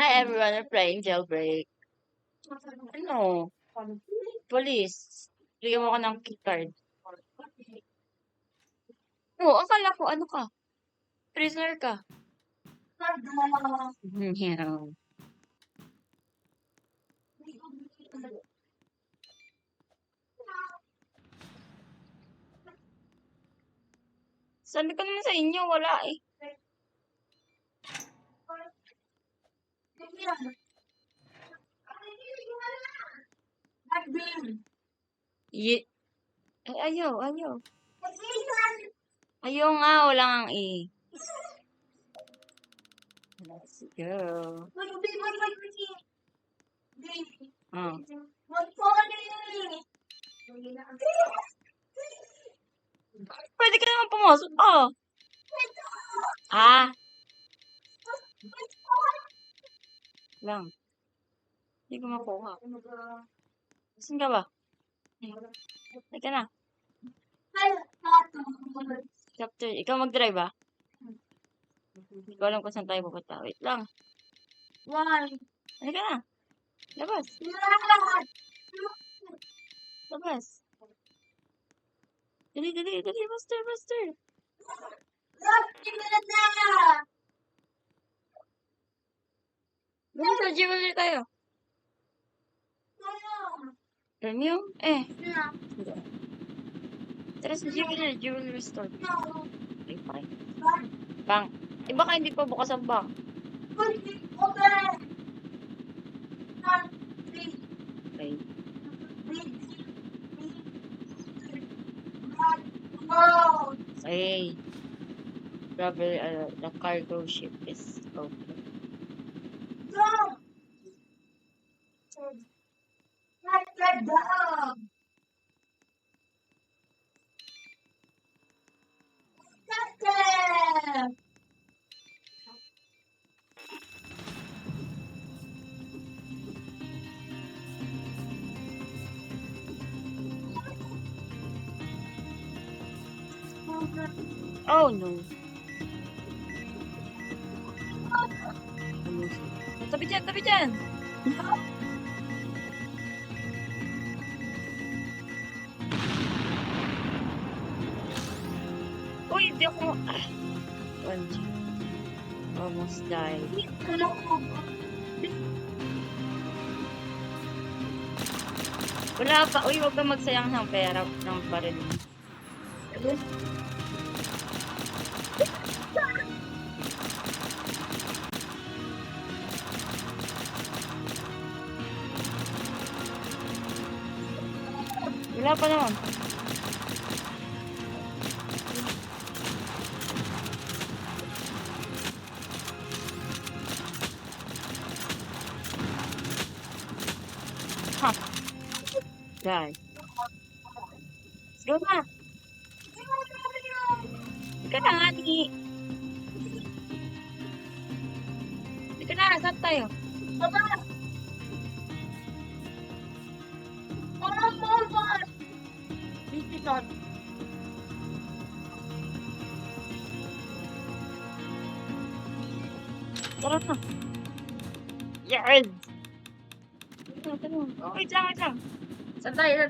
Hi everyone, we're playing Jailbreak. Ano? Police. Bigyan mo ako ng keycard. Oo, akala ko ano ka? Prisoner ka. Yeah. Sabi ko naman sa inyo, wala eh. Ye ayaw. Ayaw nga, wala nga eh. Let's go. Oh. Pwede ka naman pumasok. Oh. Ah. Lang. Hindi ko makuha. Saan ka ba? Teka na. Chapter. Ikaw mag-drive ba? Hindi ko alam kung saan tayo pupunta. Wait lang. Halika na. Labas. Labas. Dali. Master. Dali sa jewelry tayo. Premium? Tara sa jewelry store. Okay, fine. Bang. Baka hindi pa bukas ang bank. Okay. Okay. Probably the cargo ship is open. Oh no. Tabi dyan. Uy, hindi ako. Almost died. Wala pa. Uy, huwag ka magsayang ng pera ng baril. Wala pa naman. Ha. Guys. Let's go na. Ika na nga ni. Ika na, saan tayo? Tara na. Yes! Oh, wait lang. Saan tayo?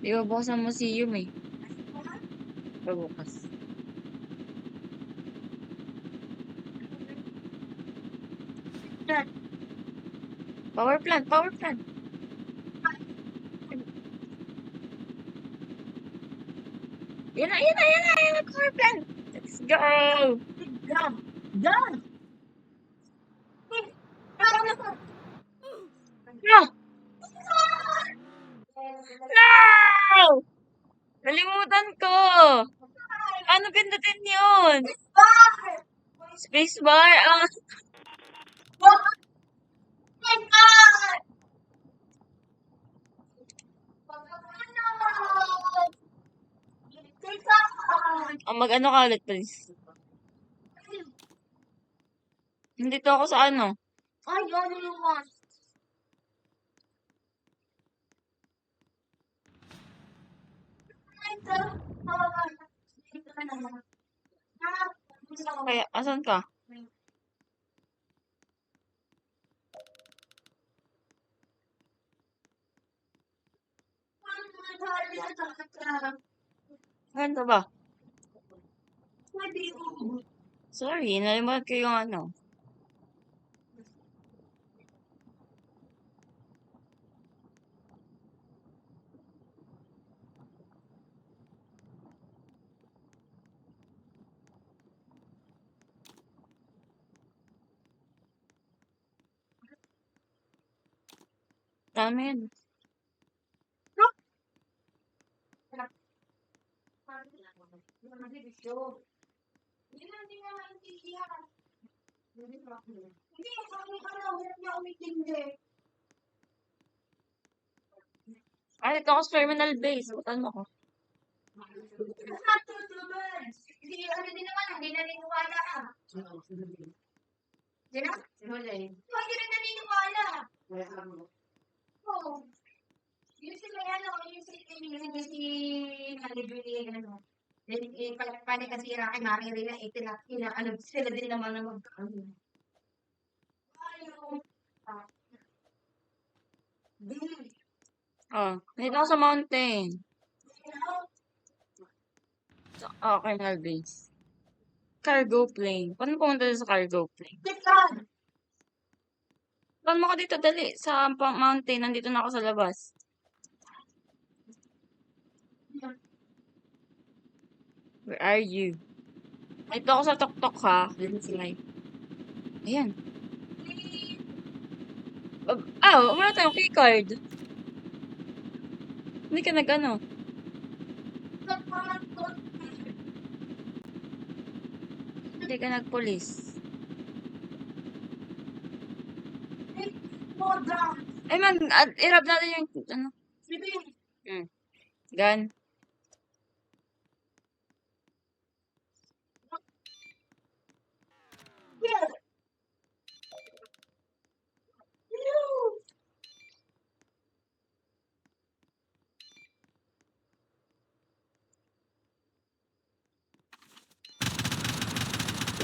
Di ba bukas ang museum eh? Pabukas. Power plant. Yan na, power plant. Let's go! No! No! Nalimutan ko! Ano pindutin yun? Spacebar? Mag-ano ka ulit, please. Nandito ako sa ano? kaya? Asan ka? Saan ka ba? Sorry, nalimutan ko yung ano. Tama yun. Ay, ito ako sa terminal base. Butan mo ko. Oh, dito ako sa mountain. Terminal base. Cargo plane. Paano pumunta sa cargo plane? Paano mo ko dito? Dali. Sa mountain. Nandito na ako sa labas. Where are you? Dito ako sa tok-tok ha. Ayan. Wala tayong keycard. Hindi ka nag-ano. Hindi ka nag-police. Ay, irap natin yung, ano. Gun. Uy,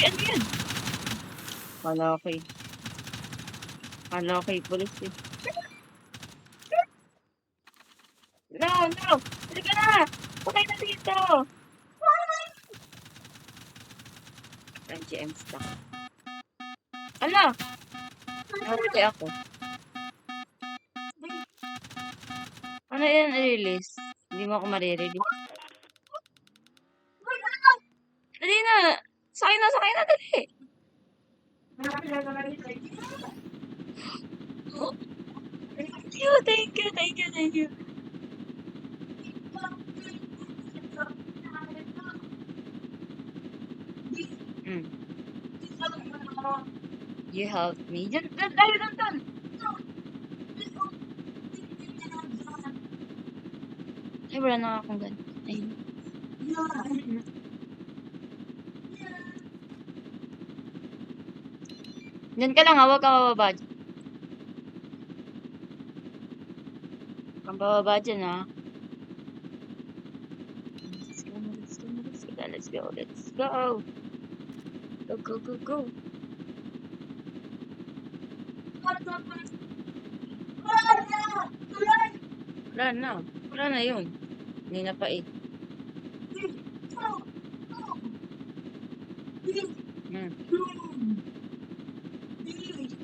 ano yan? Kala okay, police eh. No! Halika na! Patay na dito! GM stock. Ala! Nakapatay ako. Ano yan release? Hindi mo ako marirelease. Dali na! Sakay na, dali! Thank you. You helped me. Dyan. Ay, wala na akong gan. Ayun. Diyan ka lang ha, huwag kang bababa. Kang bababa dyan ha. Let's go. Go. Wala na yun. Hindi na pa eh.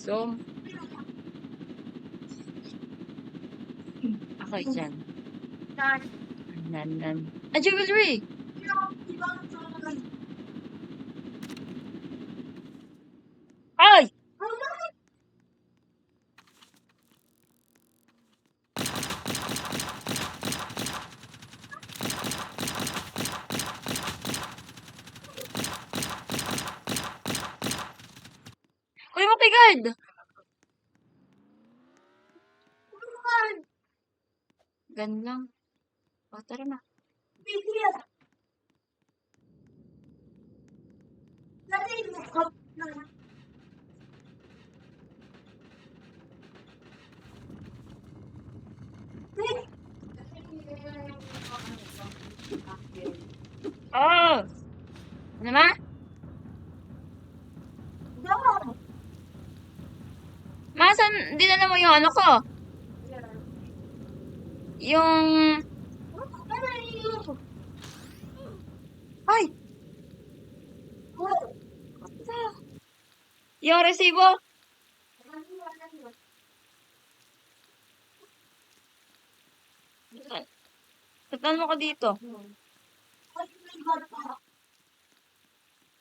So, okay dyan. A jewelry! Ay! Uy, mapigad! Gan lang. Tara na. Oh! Ano ma? dinala mo yung ano ko? Yung... Ay! Yung resibo? Tatan mo ko dito.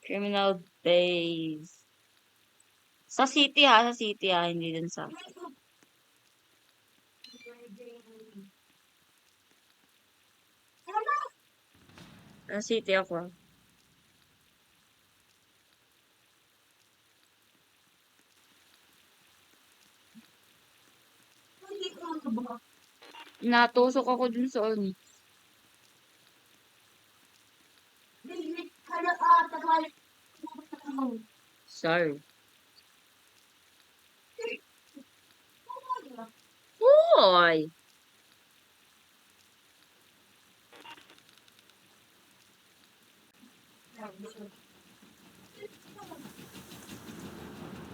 Criminal days. Sa city ha, hindi dun sa... Sa city ako. Natusok ako dun sa ano. Sorry. Hoy!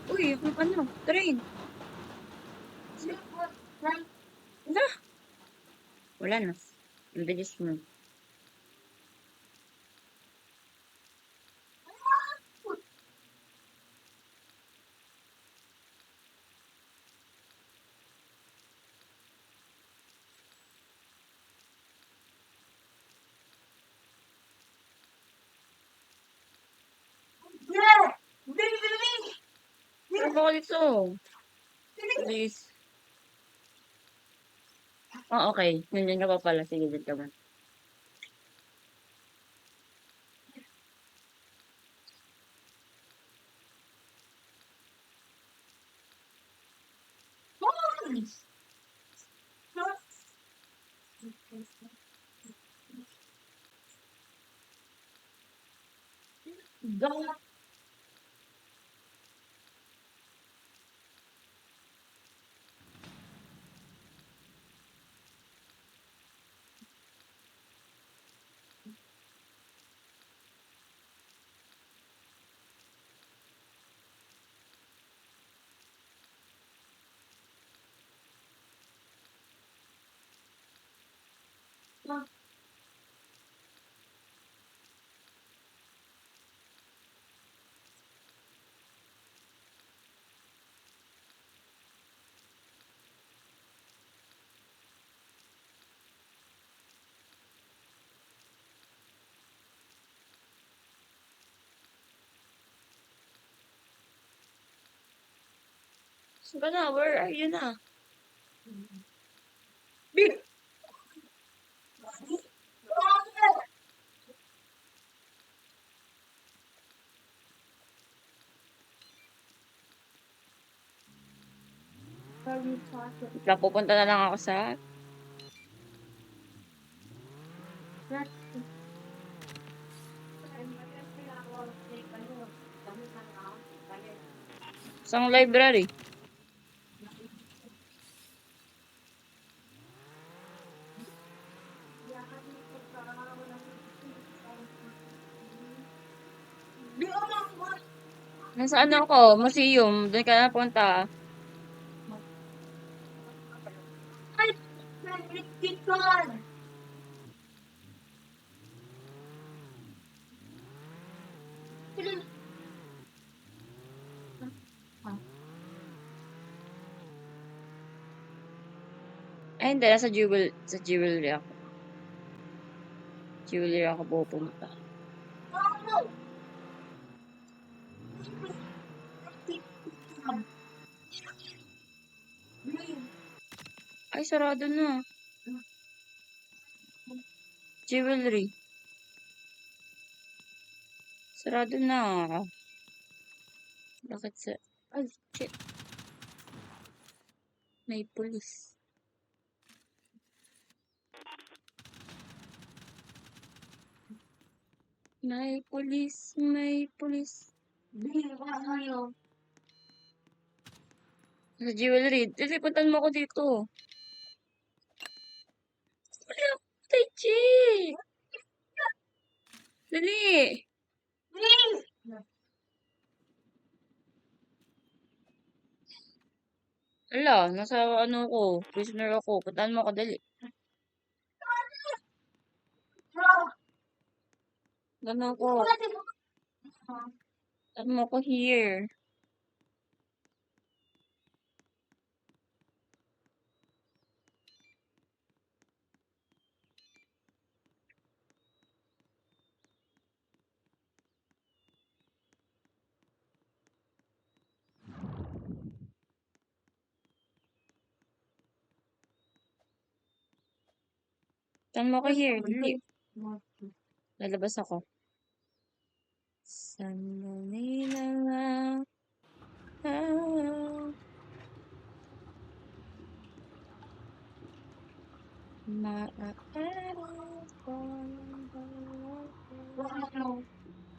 Uy, yung ano, train. Wala. Wala na. Ang bilis mo. Ano ba dito? Please. Oh, okay. Nandiyan ka pa pala. Sige, dito ka ba? Sige na, where are you na? Pupunta na lang ako sa... Isang library. Nasaan ako? Museum. Doon ka na punta. Ay, hindi. Sa jewelry ako. Jewelry ako pupunta. Ay, sarado na. Jewelry. Sarado na. Bakit sa... Ay, shit. May pulis. May pulis. May pulis. Sa jewelry. Dili, puntan mo ako dito. Wala. Tai Chi. Dali. Hala, nasa ano ko, prisoner ako. Puntahan mo ako dali. Puntahan ko. Puntahan mo ako here. Puntahan mo ako here. Dali. Lalabas ako. Sandali na lang.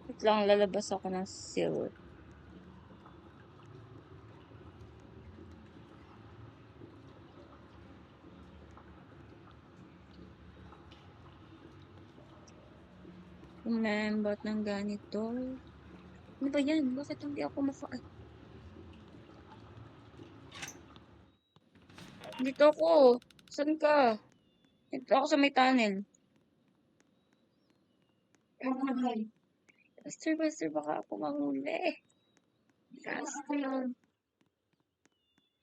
Wait lang, lalabas ako ng silver. Umembot ng ganito. Ano ba yan? Bakit hindi ako Dito ako. Saan ka? Dito ako sa may tunnel. Buster, baka ako mahuli. Buster.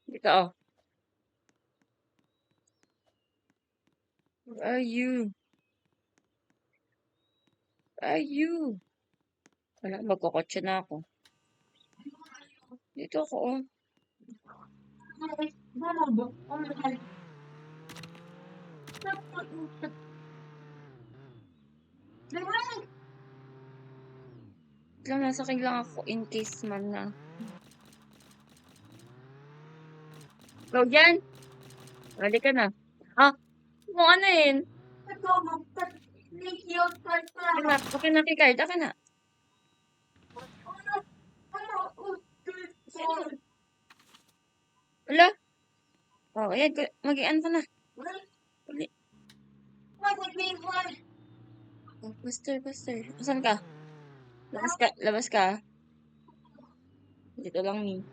Dito ako. Where are you? Where are you? Wala, magkakotse na ako. Dito ako, oh. Lang, nasa akin lang ako in case man na. Go dyan! Ready ka na. Ah, kung ano yun? Okay na, Picard. Akin na. Wala. Oh, ayan. Mag-ian ka na. Uli. Oh, Buster. Saan ka? Labas ka. Dito lang ni.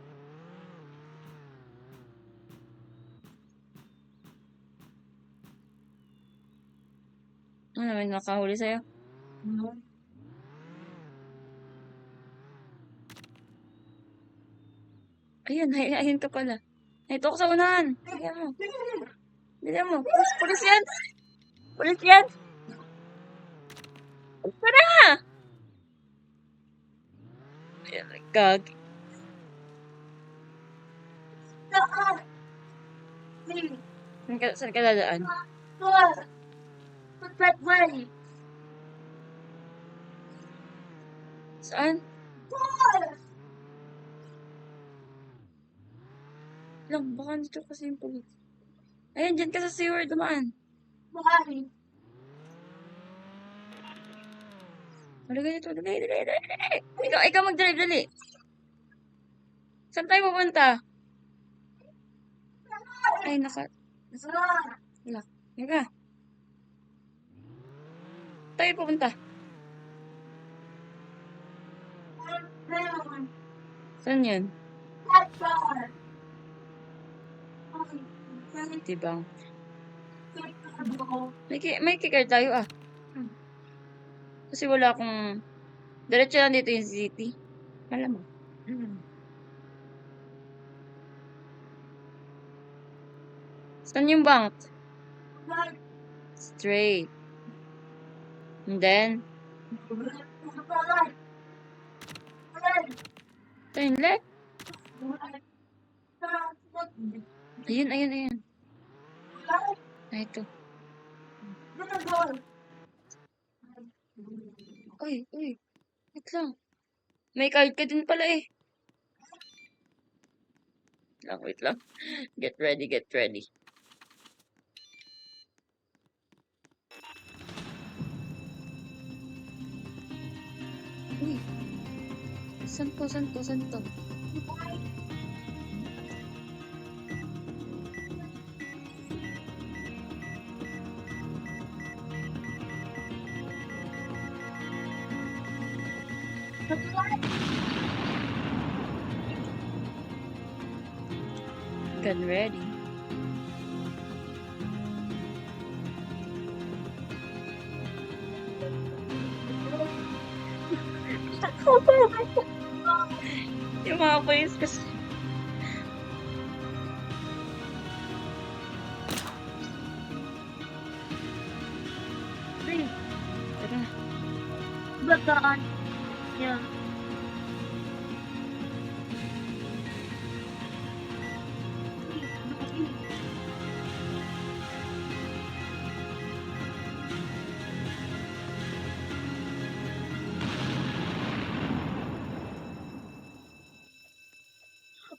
Ano naman makahuli sa'yo? Ayun ka pala. Ito ako sa unahan. Bilihan mo. Pulis yan! Pulis yan! Tara! Ayan, gag. Saan ka dadaan? Saan? Lang, baka dito kasi yung pulis. Ayan, dyan ka sa sewer dumaan. Dali. Ikaw mag-drive, dali. Saan tayo pupunta? Ay, wala. Teka. Tayo pupunta. Saan yun? Tibang. May kicker tayo ah. Kasi wala akong... Diretso lang dito yung city. Alam mo. Saan yung bank? Straight. And then? Turn left. Ayun. Ay, ito. Uy. Wait lang. May card ka din pala eh. Wait lang. Get ready. Uy. Saan to? Gun ready. Yung mga police kasi. Tara. Bataan. Yeah.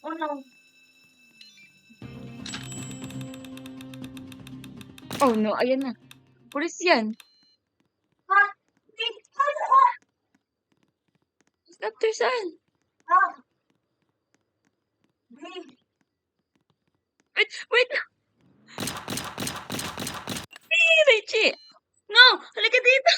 Oh no. Oh no, ayan na. Pulis yan. Ah, wait. Doctor saan? Ah. Wait. Wait! Hey, Richie! No! Halika dito!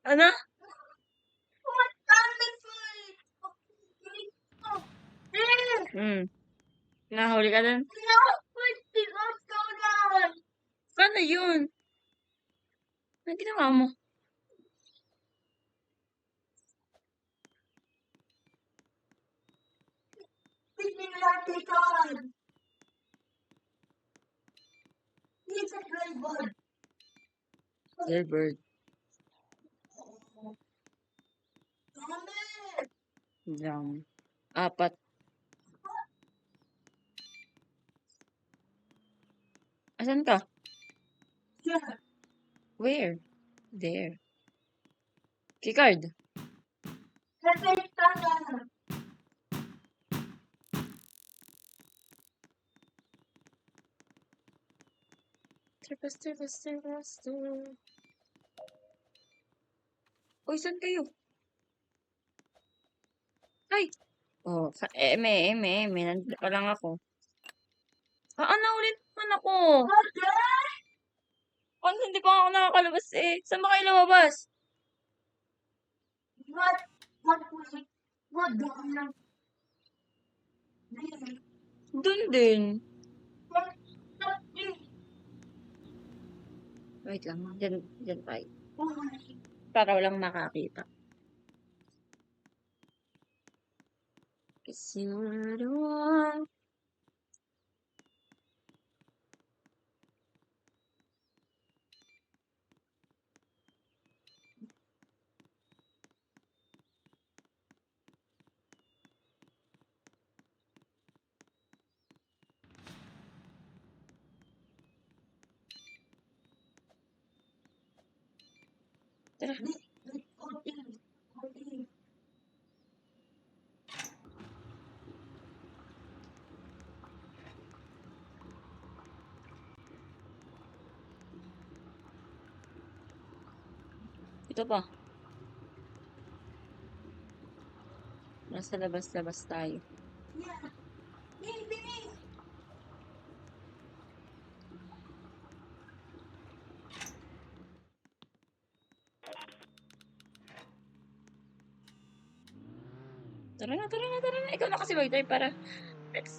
Ano? What the fuck? Nahuli ka dun? No, wait, what's going on? Paano yun? Ano ginawa mo? He's been like on. He's a great boy. Jailbird. Lang. 4. Asan ka? Yeah. Where? There. Keycard. Let's take that. Faster. Uy, saan kayo? Ay! Oh, nandito pa lang ako. Naulit naman ako. Ano, hindi pa ako nakakalabas eh. Saan ba kayo lumabas? What Doon din. Wait lang, dyan tayo. Para walang makakita. Cause you're the one. Tara. Ito pa. Nasa labas-labas tayo. Tara na. Ikaw na kasi tayo para let's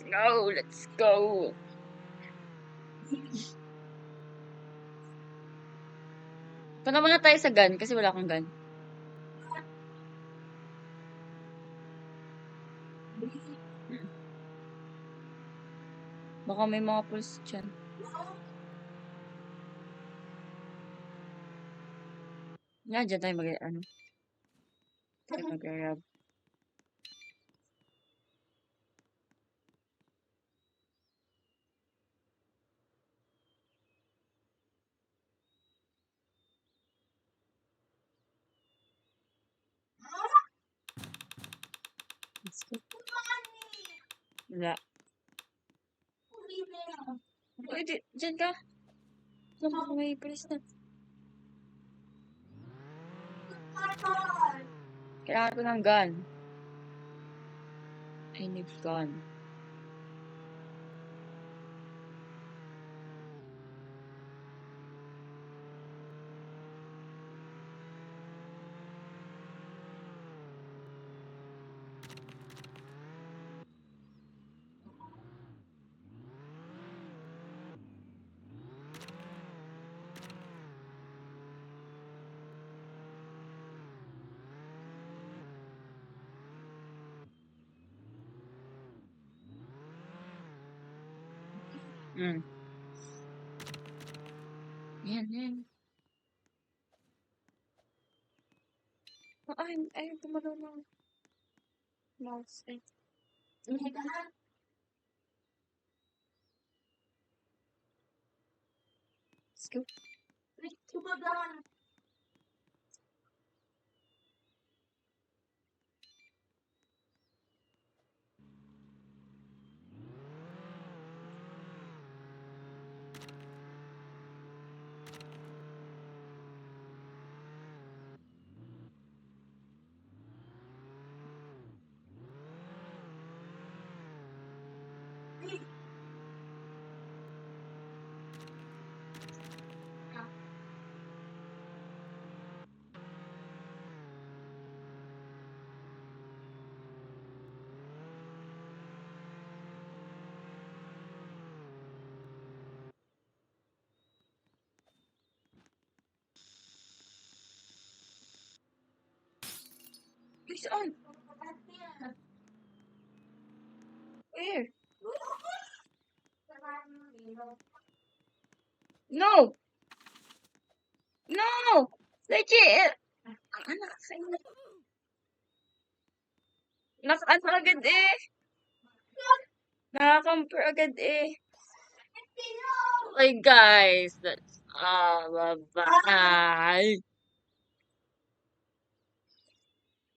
go. Punta muna tayo sa gun kasi wala akong gun. Baka may mga pulis dyan. Dyan tayo mag-grab. Let's go. Wala. Uy, dyan ka. Baka may pulis na. Kailangan ko ng gun. I need gun. Mm. Yan, yan. Ay, tumalaw ng mouse. Ay, Hindi ka na. let's go. Let's go down. Please on. Where? No! No! Legit! Ang anak sa inyo. Naka-ano agad eh. Naka-compare agad eh. Okay guys, that's all. Bye-bye.